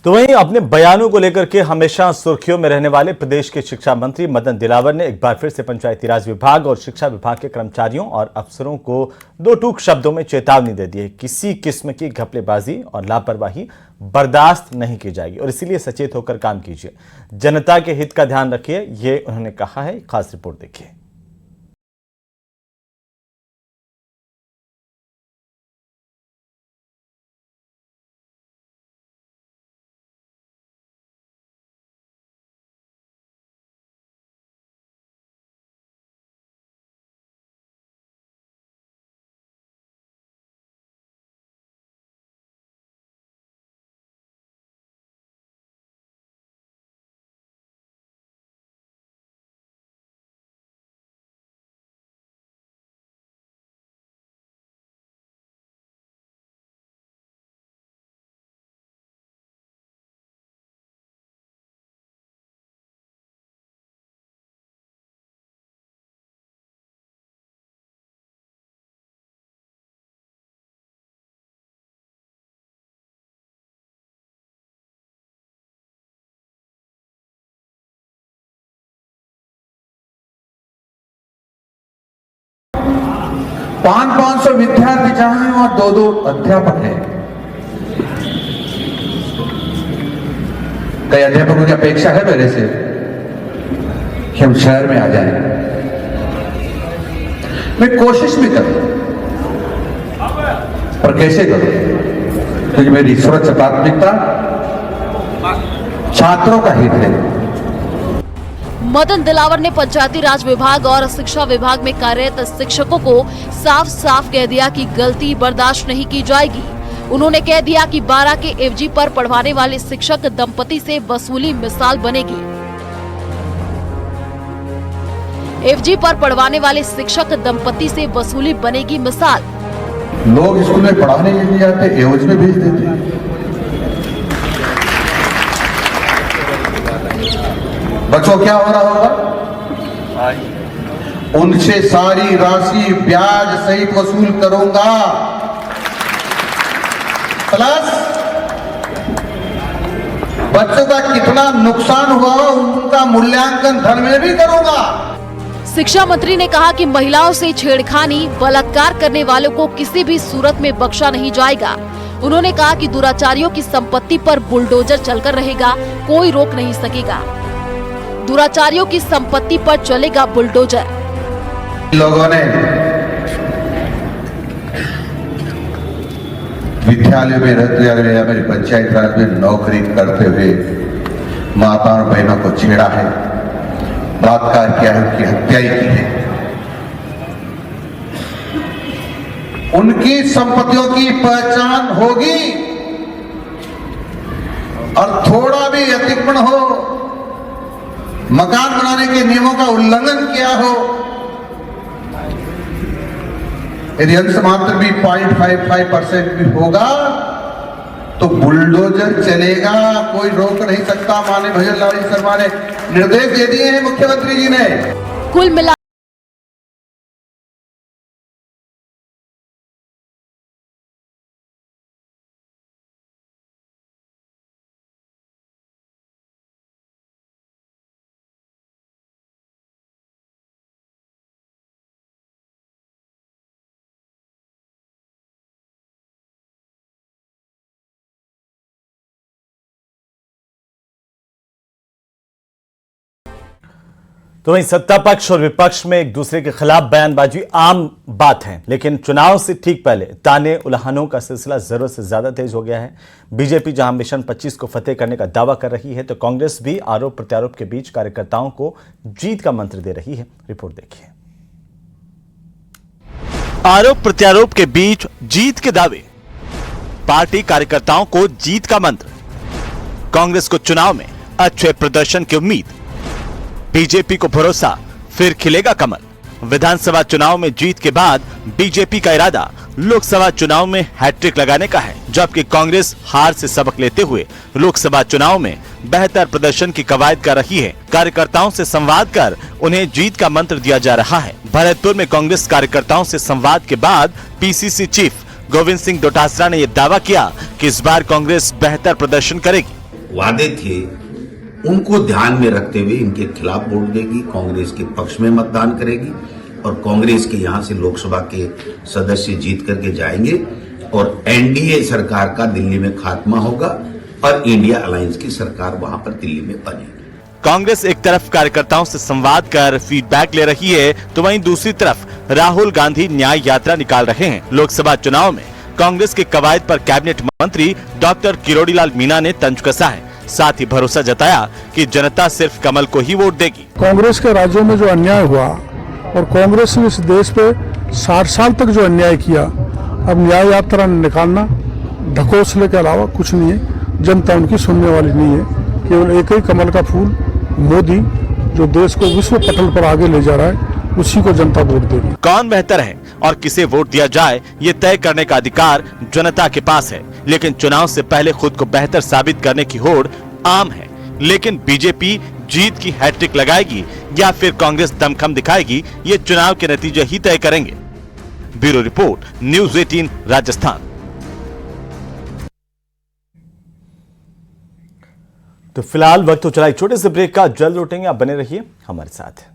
तो वहीं अपने बयानों को लेकर के हमेशा सुर्खियों में रहने वाले प्रदेश के शिक्षा मंत्री मदन दिलावर ने एक बार फिर से पंचायती राज विभाग और शिक्षा विभाग के कर्मचारियों और अफसरों को दो टूक शब्दों में चेतावनी दे दी है। किसी किस्म की घपलेबाजी और लापरवाही बर्दाश्त नहीं की जाएगी और इसीलिए सचेत होकर काम कीजिए, जनता के हित का ध्यान रखिए, ये उन्होंने कहा है। खास रिपोर्ट देखिए। पांच सौ विद्यार्थी जहां हैं और दो अध्यापक हैं। कई अध्यापकों की अपेक्षा है मेरे से कि हम शहर में आ जाएं। मैं कोशिश भी करूं, पर कैसे करूं? क्योंकि मेरी सर्वोच्च प्राथमिकता छात्रों का हित है। मदन दिलावर ने पंचायती राज विभाग और शिक्षा विभाग में कार्यरत शिक्षकों को साफ साफ कह दिया कि गलती बर्दाश्त नहीं की जाएगी। उन्होंने कह दिया कि 12 के एफजी पर पढ़वाने वाले शिक्षक दंपति से वसूली मिसाल बनेगी। एफजी पर पढ़वाने वाले शिक्षक दंपति से वसूली बनेगी मिसाल। लोग स्कूल में पढ़ाने के लिए आते, एवज में भेज देते। बच्चों क्या हो रहा होगा? उनसे सारी राशि ब्याज सहित वसूल करूंगा, प्लस बच्चों का कितना नुकसान हुआ उनका मूल्यांकन धन में भी करूंगा। शिक्षा मंत्री ने कहा कि महिलाओं से छेड़खानी, बलात्कार करने वालों को किसी भी सूरत में बख्शा नहीं जाएगा। उन्होंने कहा कि दुराचारियों की संपत्ति पर बुलडोजर चलकर रहेगा, कोई रोक नहीं सकेगा। दुराचारियों की संपत्ति पर चलेगा बुलडोजर। लोगों ने विद्यालय में रहते हुए या मेरी पंचायत राज में नौकरी करते हुए माता और बहनों को छेड़ा है, बलात्कार किया है, उनकी हत्या की है। उनकी संपत्तियों की पहचान होगी और थोड़ा भी अतिक्रमण हो, मकान बनाने के नियमों का उल्लंघन किया हो, यदि अंश मात्र भी 0.55% भी होगा तो बुलडोजर चलेगा, कोई रोक नहीं सकता। माननीय भजन लाल शर्मा ने निर्देश दे दिए हैं मुख्यमंत्री जी ने। कुल मिला तो वहीं सत्ता पक्ष और विपक्ष में एक दूसरे के खिलाफ बयानबाजी आम बात है, लेकिन चुनाव से ठीक पहले ताने उल्हानों का सिलसिला जरूरत से ज्यादा तेज हो गया है। बीजेपी जहां मिशन 25 को फतेह करने का दावा कर रही है, तो कांग्रेस भी आरोप प्रत्यारोप के बीच कार्यकर्ताओं को जीत का मंत्र दे रही है। रिपोर्ट देखिए। आरोप प्रत्यारोप के बीच जीत के दावे, पार्टी कार्यकर्ताओं को जीत का मंत्र। कांग्रेस को चुनाव में अच्छे प्रदर्शन की उम्मीद, बीजेपी को भरोसा फिर खिलेगा कमल। विधानसभा चुनाव में जीत के बाद बीजेपी का इरादा लोकसभा चुनाव में हैट्रिक लगाने का है, जबकि कांग्रेस हार से सबक लेते हुए लोकसभा चुनाव में बेहतर प्रदर्शन की कवायद कर रही है। कार्यकर्ताओं से संवाद कर उन्हें जीत का मंत्र दिया जा रहा है। भरतपुर में कांग्रेस कार्यकर्ताओं से संवाद के बाद पीसीसी चीफ गोविंद सिंह डोटासरा ने यह दावा किया कि इस बार कांग्रेस बेहतर प्रदर्शन करेगी। वादे थे उनको ध्यान में रखते हुए इनके खिलाफ वोट देगी, कांग्रेस के पक्ष में मतदान करेगी और कांग्रेस के यहां से लोकसभा के सदस्य जीत करके जाएंगे और एनडीए सरकार का दिल्ली में खात्मा होगा और इंडिया अलायंस की सरकार वहां पर दिल्ली में बनेगी। कांग्रेस एक तरफ कार्यकर्ताओं से संवाद कर फीडबैक ले रही है तो वहीं दूसरी तरफ राहुल गांधी न्याय यात्रा निकाल रहे हैं। लोकसभा चुनाव में कांग्रेस के कवायद पर कैबिनेट मंत्री डॉक्टर किरोड़ीलाल मीणा ने तंज कसा है। साथ ही भरोसा जताया कि जनता सिर्फ कमल को ही वोट देगी। कांग्रेस के राज्यों में जो अन्याय हुआ और कांग्रेस ने इस देश पे 60 साल तक जो अन्याय किया, अब न्याय यात्रा निकालना ढकोसले के अलावा कुछ नहीं है। जनता उनकी सुनने वाली नहीं है। केवल एक ही कमल का फूल मोदी, जो देश को विश्व पटल पर आगे ले जा रहा है, उसी को जनता वोट देगी। कौन बेहतर है और किसे वोट दिया जाए, ये तय करने का अधिकार जनता के पास है, लेकिन चुनाव से पहले खुद को बेहतर साबित करने की होड़ आम है। लेकिन बीजेपी जीत की हैट्रिक लगाएगी या फिर कांग्रेस दमखम दिखाएगी, ये चुनाव के नतीजे ही तय करेंगे। Bureau report, news 18 Rajasthan. तो फिलहाल वक्त तो चला एक छोटे से ब्रेक का, जल्द लौटेंगे, आप बने रहिए हमारे साथ।